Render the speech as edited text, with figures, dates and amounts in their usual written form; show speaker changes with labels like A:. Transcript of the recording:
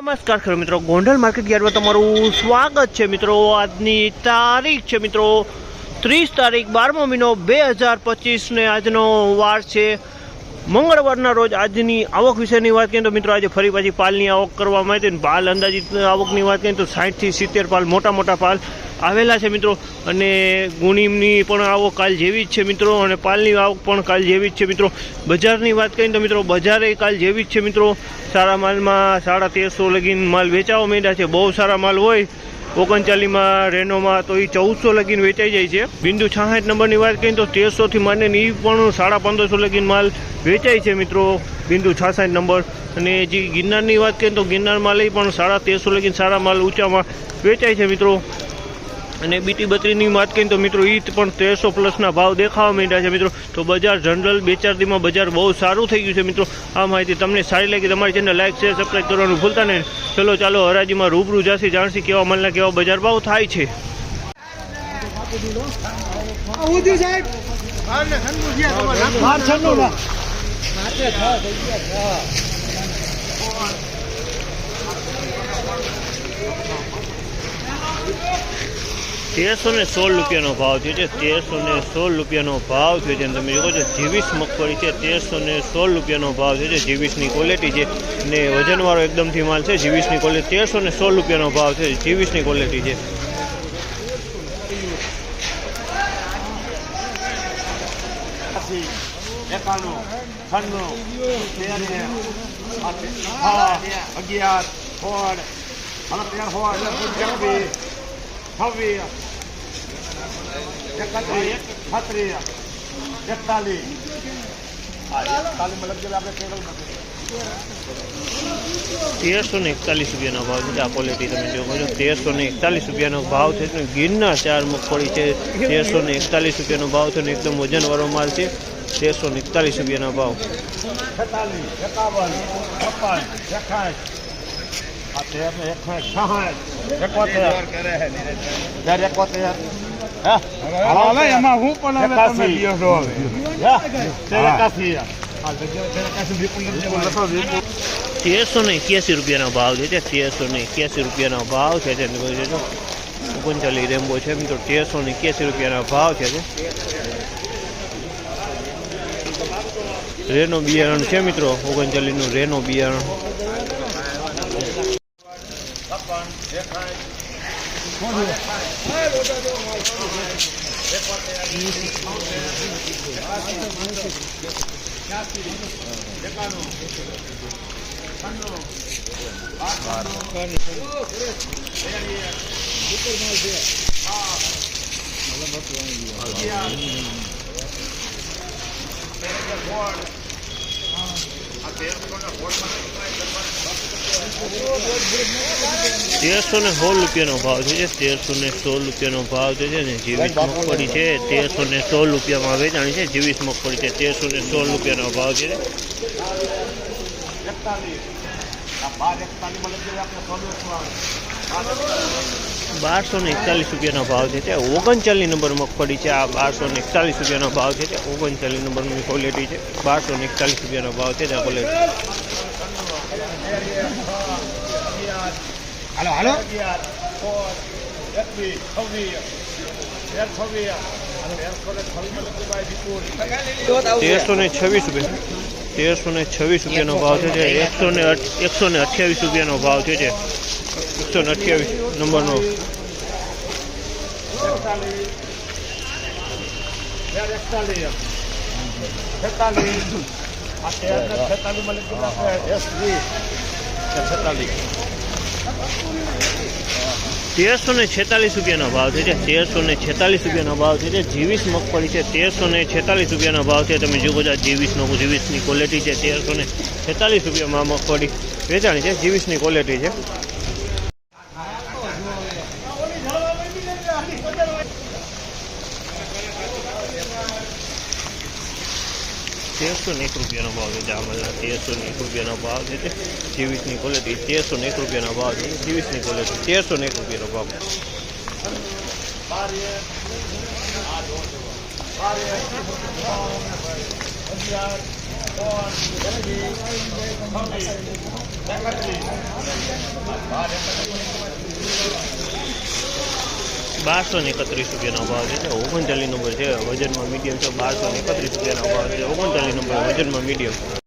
A: નમસ્કાર ખેડૂત મિત્રો, ગોંડલ માર્કેટ યાર્ડમાં તમારું સ્વાગત છે મિત્રો। આજની તારીખ છે મિત્રો 30 તારીખ 12મો મહિનો 2025 ને આજનો વાર છે મંગળવારના રોજ। આજની આવક વિશેની વાત કરીએ તો મિત્રો આજે ફરી પાછી પાલની આવક કરવામાં આવી હતી। પાલ અંદાજિત આવકની વાત કરીએ તો 60 થી 70 પાલ મોટા પાલ આવેલા છે મિત્રો। અને ગુણીની પણ આવક કાલ જેવી જ છે મિત્રો, અને પાલની આવક પણ કાલ જેવી જ છે મિત્રો। બજારની વાત કરીએ તો મિત્રો બજારે કાલ જેવી જ છે મિત્રો। સારા માલમાં 1350 લગીન માલ વેચાવા માંડ્યા છે। બહુ સારા માલ હોય 39માં રેનોમાં તો એ 1400 લગીન વેચાઈ જાય છે। બિંદુ 66 નંબરની વાત કરીએ તો 1300 થી માંડીને એ પણ 1550 લગીન માલ વેચાય છે મિત્રો, બિંદુ 66 નંબર। અને જે ગિરનારની વાત કરીએ તો ગિરનારમાં લઈ પણ 1350 લગીન સારા માલ ઊંચામાં વેચાય છે મિત્રો। અને બીટી 32ની વાત કરીએ તો મિત્રો એ પણ 1300 પ્લસના ભાવ દેખાવા માંડ્યા છે મિત્રો। તો બજાર જનરલ 2-4 દીમાં બજાર બહુ સારું થઈ ગયું છે મિત્રો। આ માહિતી તમને સારી લાગી તમારી ચેનલ લાઈક શેર સબસ્ક્રાઈબ કરવાનું ભૂલતા નહીં। ચલો ચાલો હરાજીમાં રૂબરૂ જાસી જાણસી કેવા માલના કેવા બજાર ભાવ થાય છે। ₹1316 ભાવ થયો છે। ₹1316 ભાવ થયો છે। તમે જોવો છો જીવીસ મગફળી છે, ₹1316 ભાવ થયો છે। જીવીસની ક્વોલિટી છે ને વજનવાળો એકદમથી માલ છે। જીવીસની ક્વોલિટી ₹1316 ભાવ છે। જીવીસની ક્વોલિટી છે। ₹1341 ભાવ છે। આ ક્વોલિટી તમે જો ₹1341 ભાવ છે। ગિરનાર 4 મગફળી છે, ₹1341 ભાવ છે। એકદમ વજનવાળો માલ છે। ₹1341 ભાવ। ₹1381 ભાવ છે। ₹1381 ભાવ છે। 39 રેમ્બો છે મિત્રો, ₹1381 ભાવ છે। રેનો બિયારણ છે મિત્રો, 39નું રેનો બિયારણ। ₹1316 ભાવ છે। ₹1316 ભાવ છે ને જીવીસ મગફળી છે ₹1316 વેચાણી છે। જીવીસ મગફળી છે ₹1316 ભાવ છે। ₹1241 ભાવ છે। 39 નંબર મગફળી છે। આ ₹1241 ભાવ છે। 39 નંબરની ક્વોલિટી છે। ₹1241 ભાવ છે। આ ક્વોલિટી
B: હાલો
A: ₹1326 ભાવ છે। ₹128 ભાવ છે। 128 નંબરનો ₹1346 ભાવ છે। ₹1346 ભાવ છે। જીવીસ મગફળી છે ₹1346 ભાવ છે। તમે જુઓ છો જીવીસની ક્વોલિટી છે। ₹1346 મગફળી વેચાણી છે। જીવીસની ક્વોલિટી છે। ₹1301 ભાવ છે। જામલના ₹1301 ભાવ છે। જીવીસની ક્વોલિટી ₹1301 ભાવ છે। જીવીસની ક્વોલિટી ₹1301 ભાવ। ₹1301 ₹1231 ભાવ છે. 39 નંબર છે, વજનમાં મીડિયમ છે. ₹1231 ભાવ છે. 39 નંબર વજનમાં મીડિયમ.